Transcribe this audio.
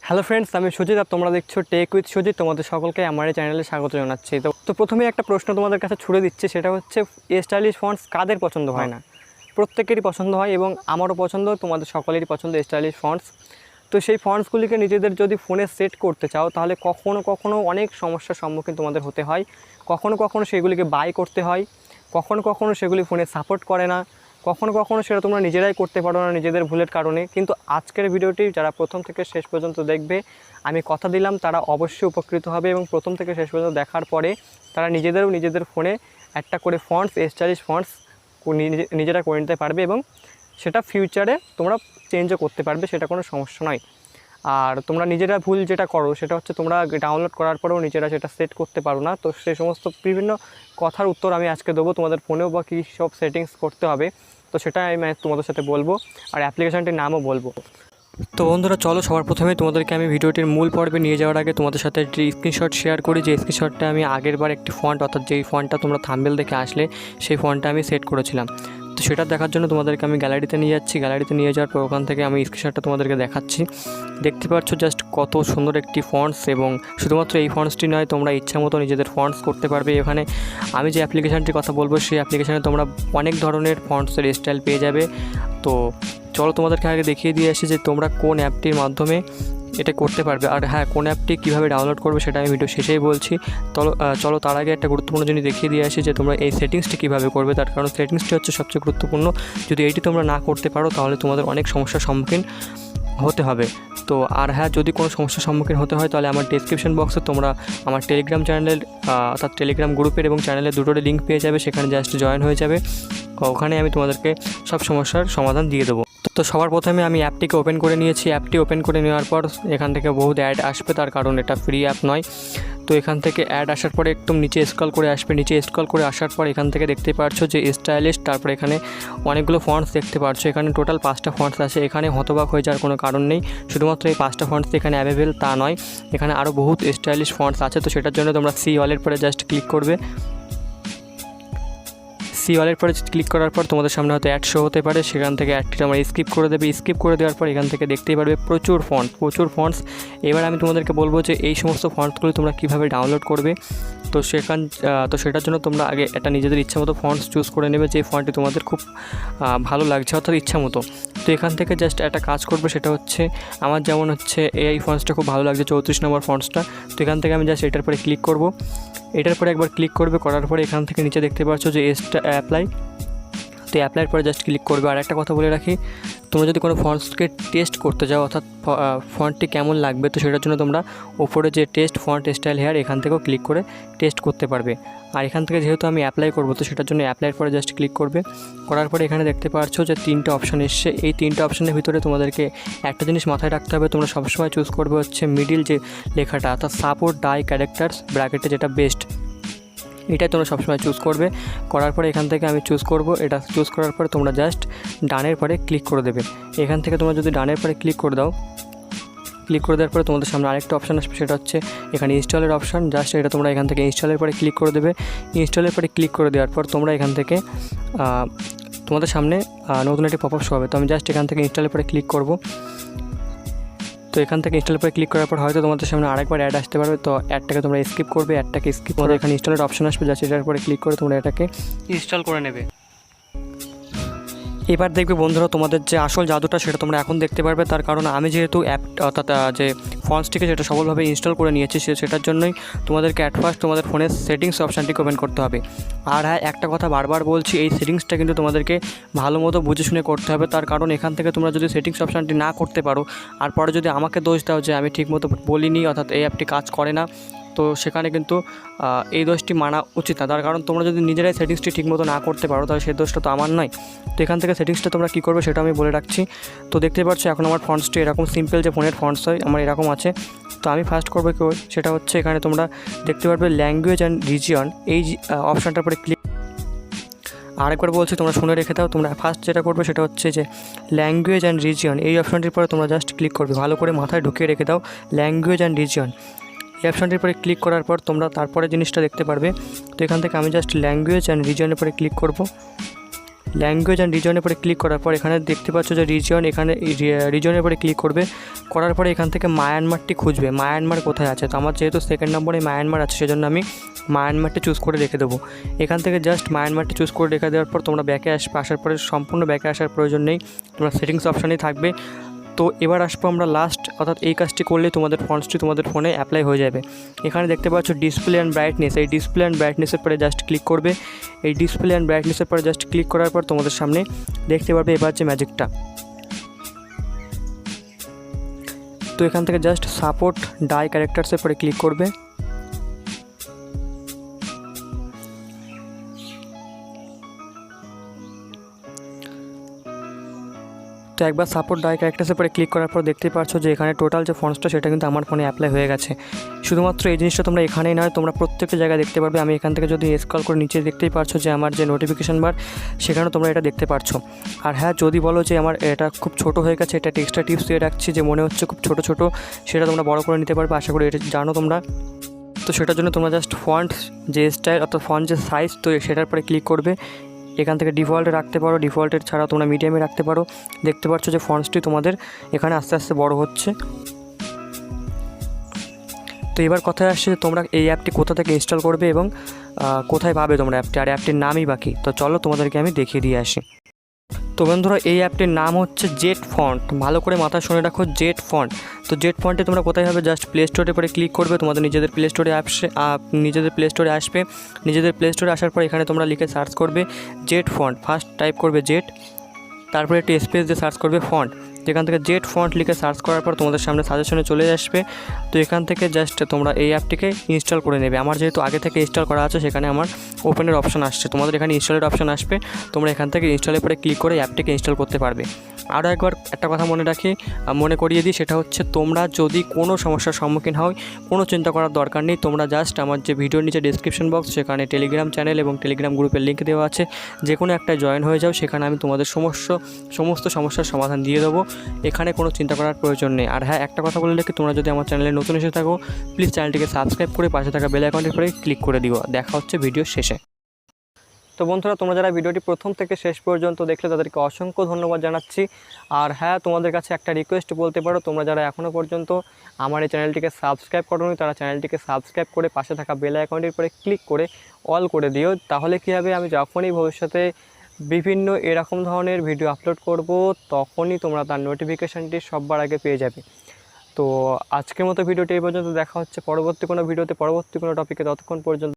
Hello friends, আমি সুজিত আর তোমরা দেখছো টেক উইথ সুজিত। তোমাদের সকলকে আমার এই চ্যানেলে স্বাগত জানাচ্ছি। তো প্রথমেই একটা প্রশ্ন তোমাদের কাছে ছুড়ে দিচ্ছে, সেটা হচ্ছে স্টাইলিশ ফন্টস কাদের পছন্দ হয় না? প্রত্যেকেরই পছন্দ হয় এবং আমারও পছন্দ, তোমাদের সকলেরই পছন্দ স্টাইলিশ ফন্টস। তো সেই ফন্টসগুলিকে নিজেদের যদি ফোনে সেট করতে চাও তাহলে কখনো কখনো অনেক সমস্যার সম্মুখীন তোমাদের হতে হয়। কখনো কখনো সেগুলিকে বাই করতে হয়, কখনো কখনো সেগুলি ফোনে সাপোর্ট করে না, কখনো কখনো সেটা তোমরা নিজেরাই করতে পারো না নিজেদের ভুলের কারণে। কিন্তু আজকের ভিডিওটি যারা প্রথম থেকে শেষ পর্যন্ত দেখবে, আমি কথা দিলাম তারা অবশ্যই উপকৃত হবে এবং প্রথম থেকে শেষ পর্যন্ত দেখার পরে তারা নিজেদের ফোনে একটা করে ফন্টস, স্টাইলিশ ফন্টস নিজেরা করে নিতে পারবে এবং সেটা ফিউচারে তোমরা চেঞ্জও করতে পারবে, সেটা কোনো সমস্যা নয়। আর তোমরা নিজেরা ভুল যেটা করো সেটা হচ্ছে তোমরা ডাউনলোড করার পরেও নিজেরা সেটা সেট করতে পারো না। তো সেই সমস্ত বিভিন্ন কথার উত্তর আমি আজকে দেবো, তোমাদের ফোনেও বা কী সব সেটিংস করতে হবে তো সেটা আমি তোমাদের সাথে বলবো, আর অ্যাপ্লিকেশানটির নামও বলবো। তো বন্ধুরা চলো, সবার প্রথমে তোমাদেরকে আমি ভিডিওটির মূল পর্বে নিয়ে যাওয়ার আগে তোমাদের সাথে একটি স্ক্রিনশট শেয়ার করি। যে স্ক্রিনশটটা আমি আগেরবার একটি ফন্ট, অর্থাৎ যেই ফন্টটা তোমরা থাম্বনেল দেখে আসলে সেই ফন্টটা আমি সেট করেছিলাম। তো সেটা দেখার জন্য তোমাদেরকে আমি গ্যালারিতে নিয়ে যাচ্ছি। গ্যালারিতে নিয়ে যাওয়ার পর ওখান থেকে আমি স্ক্রিনশটটা তোমাদেরকে দেখাচ্ছি। দেখতে পাচ্ছ জাস্ট কত সুন্দর একটি ফন্টস, এবং শুধুমাত্র এই ফন্টসটি নয়, তোমরা ইচ্ছা মতো নিজেদের ফন্টস করতে পারবে। এখানে আমি যে অ্যাপ্লিকেশানটির কথা বলবো সেই অ্যাপ্লিকেশানে তোমরা অনেক ধরনের ফন্টসের স্টাইল পেয়ে যাবে। তো চলো তোমাদেরকে আগে দেখিয়ে দিয়ে আসি যে তোমরা কোন অ্যাপটির মাধ্যমে এটা করতে পারবে, আর হ্যাঁ, কোন অ্যাপটি কীভাবে ডাউনলোড করবে সেটা আমি ভিডিও শেষেই বলছি। চলো তার আগে একটা গুরুত্বপূর্ণ জিনিস দেখিয়ে দিয়ে আসি যে তোমরা এই সেটিংসটি কীভাবে করবে। তার কারণ সেটিংসটি হচ্ছে সবচেয়ে গুরুত্বপূর্ণ। যদি এইটি তোমরা না করতে পারো তাহলে তোমাদের অনেক সমস্যার সম্মুখীন হতে হবে। তো আর হ্যাঁ, যদি কোনো সমস্যার সম্মুখীন হতে হয় তাহলে আমার ডেসক্রিপশন বক্সে তোমরা আমার টেলিগ্রাম চ্যানেলের অর্থাৎ টেলিগ্রাম গ্রুপের এবং চ্যানেলের দুটোরই লিঙ্ক পেয়ে যাবে, সেখানে জাস্ট জয়েন হয়ে যাবে। ওখানে আমি তোমাদেরকে সব সমস্যার সমাধান দিয়ে দেবো। তো সবার প্রথমে আমি অ্যাপটিকে ওপেন করে নিয়েছি। অ্যাপটি ওপেন করে নেওয়ার পর এখান থেকে বহুত অ্যাড আসবে, তার কারণ এটা ফ্রি অ্যাপ নয়। তো এখান থেকে অ্যাড আসার পরে একদম নিচে স্ক্রল করে আসবে। নিচে স্ক্রল করে আসার পর এখান থেকে দেখতে পাচ্ছ যে স্টাইলিশ, তারপরে এখানে অনেকগুলো ফন্টস দেখতে পাচ্ছ। এখানে টোটাল 5টা ফন্টস আছে। এখানে হতবাক হয়ে যাওয়ার কোনো কারণ নেই, শুধুমাত্র এই 5টা ফন্টস এখানে অ্যাভেলেবেল তা নয়, এখানে আরও বহুত স্টাইলিশ ফন্টস আছে। তো সেটার জন্য তোমরা সি অলের পরে জাস্ট ক্লিক করবে। সি অলের পরে ক্লিক করার পর তোমাদের সামনে হয়তো অ্যাড শো হতে পারে, সেখান থেকে অ্যাডটি তোমরা স্কিপ করে দেবে। স্কিপ করে দেওয়ার পর এখান থেকে দেখতেই পারবে প্রচুর ফন্টস। এবার আমি তোমাদেরকে বলবো যে এই সমস্ত ফন্টসগুলো তোমরা কীভাবে ডাউনলোড করবে। তো সেটার জন্য তোমরা আগে একটা নিজেদের ইচ্ছা মতো ফন্টস চুজ করে নেবে, যে ফন্টটি তোমাদের খুব ভালো লাগছে অর্থাৎ ইচ্ছা মতো। তো এখান থেকে জাস্ট একটা কাজ করবে, সেটা হচ্ছে আমার যেমন হচ্ছে এই ফন্টসটা খুব ভালো লাগছে, 34 নম্বর ফন্টসটা। তো এখান থেকে আমি জাস্ট এটার পরে ক্লিক করব। এটার পরে একবার ক্লিক করবে, করার পরে এখান থেকে নিচে দেখতে পাচ্ছ যে অ্যাপ্লাই। তো অ্যাপ্লাইয়ের পরে জাস্ট ক্লিক করবে। আর একটা কথা বলে রাখি, তোমরা যদি কোনো ফন্টসকে টেস্ট করতে যাও অর্থাৎ ফন্টটি কেমন লাগবে, তো সেটার জন্য তোমরা ওপরে যে টেস্ট ফন্ট স্টাইল হেয়ার এখান থেকেও ক্লিক করে টেস্ট করতে পারবে। আর এখান থেকে যেহেতু আমি অ্যাপ্লাই করবো, তো সেটার জন্য অ্যাপ্লাইয়ের পরে জাস্ট ক্লিক করবে। করার পরে এখানে দেখতে পাচ্ছ যে 3টে অপশান এসছে। এই 3টে অপশানের ভিতরে তোমাদেরকে একটা জিনিস মাথায় রাখতে হবে, তোমরা সবসময় চুজ করবে হচ্ছে মিডিল যে লেখাটা, অর্থাৎ সাপোর্ট ডাই ক্যারেক্টার্স ব্র্যাকেটে যেটা বেস্ট, এটাই তোমরা সবসময় চুজ করবে। করার পরে এখান থেকে আমি চুজ করব। এটা চুজ করার পরে তোমরা জাস্ট ডানের পরে ক্লিক করে দেবে। এখান থেকে তোমরা যদি ডানের পরে ক্লিক করে দাও, ক্লিক করে দেওয়ার পরে তোমাদের সামনে আরেকটা অপশান আসবে, সেটা হচ্ছে এখানে ইনস্টলের অপশান। জাস্ট এটা তোমরা এখান থেকে ইনস্টলের পরে ক্লিক করে দেবে। ইনস্টলের পরে ক্লিক করে দেওয়ার পর তোমরা এখান থেকে তোমাদের সামনে নতুন একটি পপআপ শো হবে। তো আমি জাস্ট এখান থেকে ইনস্টলের পরে ক্লিক করব। তো এখান থেকে ইনস্টল পরে ক্লিক করার পর হয়তো তোমাদের সামনে আরেকবার অ্যাড আসতে পারবে, তো অ্যাডটাকে তোমরা স্কিপ করবে। অ্যাডটাকে স্কিপ করে এখানে ইনস্টলের অপশন আসবে, যা সেটার পরে ক্লিক করে তোমরা এটাকে ইনস্টল করে নেবে। এবার দেখবে বন্ধুরা, তোমাদের যে আসল জাদুটা সেটা তোমরা এখন দেখতে পারবে। তার কারণ আমি যেহেতু অ্যাপ অর্থাৎ যে ফন্টসটিকে যেটা সফলভাবে ইনস্টল করে নিয়েছি, সেটার জন্যই তোমাদেরকে অ্যাট ফার্স্ট তোমাদের ফোনের সেটিংস অপশানটিকে ওপেন করতে হবে। আর হ্যাঁ, একটা কথা বারবার বলছি, এই সেটিংসটা কিন্তু তোমাদেরকে ভালো মতো বুঝে শুনে করতে হবে। তার কারণ এখান থেকে তোমরা যদি সেটিংস অপশানটি না করতে পারো আর পরে যদি আমাকে দোষ দাও যে আমি ঠিকমতো বলিনি অর্থাৎ এই অ্যাপটি কাজ করে না, তো সেখানে কিন্তু এই দোষটি মানা উচিত না। তার কারণ তোমরা যদি নিজেরাই সেটিংসটি ঠিকমতো না করতে পারো তাহলে সেই দোষটা তো আমার নয়। তো এখান থেকে সেটিংসটা তোমরা কী করবে সেটা আমি বলে রাখছি। তো দেখতে পাচ্ছ এখন আমার ফন্টসটি এরকম সিম্পল যে ফোনের ফন্টস হয় আমার এরকম আছে। তো আমি ফার্স্ট করবো কি, সেটা হচ্ছে এখানে তোমরা দেখতে পারবে ল্যাঙ্গুয়েজ অ্যান্ড রিজিয়ন, এই অপশানটার পরে ক্লিক। আরেকবার বলছি, তোমরা শুনে রেখে দাও। তোমরা ফার্স্ট যেটা করবে সেটা হচ্ছে যে ল্যাঙ্গুয়েজ অ্যান্ড রিজিয়ন, এই অপশানটির পরে তোমরা জাস্ট ক্লিক করবে। ভালো করে মাথায় ঢুকিয়ে রেখে দাও, ল্যাঙ্গুয়েজ অ্যান্ড রিজিয়ন। এই অপশানটির পরে ক্লিক করার পর তোমরা তারপরে জিনিসটা দেখতে পারবে। তো এখান থেকে আমি জাস্ট ল্যাঙ্গুয়েজ অ্যান্ড রিজিয়নের পরে ক্লিক করব। ল্যাঙ্গুয়েজ অ্যান্ড রিজনের পরে ক্লিক করার পর এখানে দেখতে পাচ্ছ যে রিজন, এখানে রিজনের পরে ক্লিক করবে। করার পরে এখান থেকে মায়ানমারটি খুঁজবে, মায়ানমার কোথায় আছে। তো আমার যেহেতু সেকেন্ড নম্বরে মায়ানমার আছে সেজন্য আমি মায়ানমারটি চুজ করে রেখে দেবো। এখান থেকে জাস্ট মায়ানমারটি চুজ করে রেখে দেওয়ার পর তোমরা ব্যাকে আসবে। আসার পরে সম্পূর্ণ ব্যাকে আসার প্রয়োজন নেই, তোমরা সেটিংস অপশানেই থাকবে। তো এবার আসবো আমরা লাস্ট, অর্থাৎ এই কাজটি করলে তোমাদের ফন্টসটি তোমাদের ফোনে অ্যাপ্লাই হয়ে যাবে। এখানে দেখতে পাচ্ছ ডিসপ্লে অ্যান্ড ব্রাইটনেস, এই ডিসপ্লে অ্যান্ড ব্রাইটনেসের পরে জাস্ট ক্লিক করবে। এই ডিসপ্লে অ্যান্ড ব্রাইটনেসের পরে জাস্ট ক্লিক করার পর তোমাদের সামনে দেখতে পারবে এবার যে ম্যাজিকটা। তো এখান থেকে জাস্ট সাপোর্ট ডাই ক্যারেক্টার্সের পরে ক্লিক করবে। তো একবার সাপোর্ট ডাই ক্যারেক্টার্সের পরে ক্লিক করার পর দেখতে পাচ্ছ যে এখানে টোটাল যে ফন্টসটা সেটা কিন্তু আমার ফোনে অ্যাপ্লাই হয়ে গেছে। শুধুমাত্র এই জিনিসটা তোমরা এখানেই নয়, তোমরা প্রত্যেকটা জায়গায় দেখতে পারবে। আমি এখান থেকে যদি স্ক্রল করে নিচে দেখতেই পারছো যে আমার যে নোটিফিকেশান বার, সেখানেও তোমরা এটা দেখতে পারছো। আর হ্যাঁ, যদি বলো যে আমার এটা খুব ছোটো হয়ে গেছে, এটা এক্সট্রা টিপস দিয়ে রাখছি যে মনে হচ্ছে খুব ছোটো ছোটো, সেটা তোমরা বড় করে নিতে পারবে, আশা করি এটা জানো তোমরা। তো সেটার জন্য তোমরা জাস্ট ফন্ট যে স্টাইল অর্থাৎ ফন্ট যে সাইজ, তো সেটার পরে ক্লিক করবে। এখান থেকে ডিফল্টে রাখতে পারো, ডিফল্টের ছাড়া তোমরা মিডিয়ামে রাখতে পারো। দেখতে পাচ্ছ যে ফন্টসটি তোমাদের এখানে আস্তে আস্তে বড় হচ্ছে। তো এবার কথায় আসছে যে তোমরা এই অ্যাপটি কোথা থেকে ইনস্টল করবে এবং কোথায় পাবে তোমরা অ্যাপটি, আর অ্যাপটির নামই বাকি। তো চলো তোমাদেরকে আমি দেখিয়ে দিয়ে আসি। তো বন্ধুরা, এই অ্যাপটির নাম হচ্ছে জেট ফন্ট, ভালো করে মাথা শুনে রাখো, জেট ফন্ট। তো জেট ফন্টে তোমরা কোথায় হবে, জাস্ট প্লে স্টোরে পরে ক্লিক করবে। তোমাদের নিজেদের প্লে স্টোরে আসবে। নিজেদের প্লে স্টোরে আসার পর এখানে তোমরা লিখে সার্চ করবে জেট ফন্ট। ফার্স্ট টাইপ করবে জেট, তারপরে একটু স্পেস দিয়ে সার্চ করবে ফন্ট। যেখান থেকে জেট ফন্ট লিখে সার্চ করার পর তোমাদের সামনে সাজেশনে চলে আসবে। তো এখান থেকে জাস্ট তোমরা এই অ্যাপটিকে ইনস্টল করে নেবে। আমার যেহেতু আগে থেকে ইনস্টল করা আছে, সেখানে আমার ওপেনের অপশন আসছে, তোমাদের এখানে ইনস্টলের অপশন আসবে। তোমরা এখান থেকে ইনস্টলের পরে ক্লিক করে অ্যাপটিকে ইনস্টল করতে পারবে। আরও একবার একটা কথা মনে করিয়ে দিই, সেটা হচ্ছে তোমরা যদি কোনো সমস্যার সম্মুখীন হও, কোনো চিন্তা করার দরকার নেই। তোমরা জাস্ট আমার যে ভিডিওর নিচে ডেসক্রিপশন বক্স, সেখানে টেলিগ্রাম চ্যানেল এবং টেলিগ্রাম গ্রুপের লিঙ্ক দেওয়া আছে, যে কোনো একটা জয়েন হয়ে যাও। সেখানে আমি তোমাদের সমস্ত সমস্যার সমাধান দিয়ে দেবো। এখানে কোনো চিন্তা করার প্রয়োজন নেই। আর হ্যাঁ, একটা কথা বলে রাখি, তোমরা যদি আমার চ্যানেলে নতুন এসে থাকো, প্লিজ চ্যানেলটিকে সাবস্ক্রাইব করে পাশে থাকা বেল আইকনের পরে ক্লিক করে দিও। দেখা হচ্ছে ভিডিওর শেষে। তো বন্ধুরা, তোমরা যারা ভিডিওটি প্রথম থেকে শেষ পর্যন্ত দেখলে তাদেরকে অসংখ্য ধন্যবাদ জানাচ্ছি। আর হ্যাঁ, তোমাদের কাছে একটা রিকোয়েস্ট বলতে পারো, তোমরা যারা এখনও পর্যন্ত আমার এই চ্যানেলটিকে সাবস্ক্রাইব করোনি, তারা চ্যানেলটিকে সাবস্ক্রাইব করে পাশে থাকা বেল আইকনের পরে ক্লিক করে অল করে দিও। তাহলে কী হবে, আমি যখনই ভবিষ্যতে বিভিন্ন এরকম ধরনের ভিডিও আপলোড করব, তখনই তোমরা তার নোটিফিকেশানটি সবার আগে পেয়ে যাবে। তো আজকের মতো ভিডিওটি এই পর্যন্ত। দেখা হচ্ছে পরবর্তী কোনো ভিডিওতে, পরবর্তী কোনো টপিকে। ততক্ষণ পর্যন্ত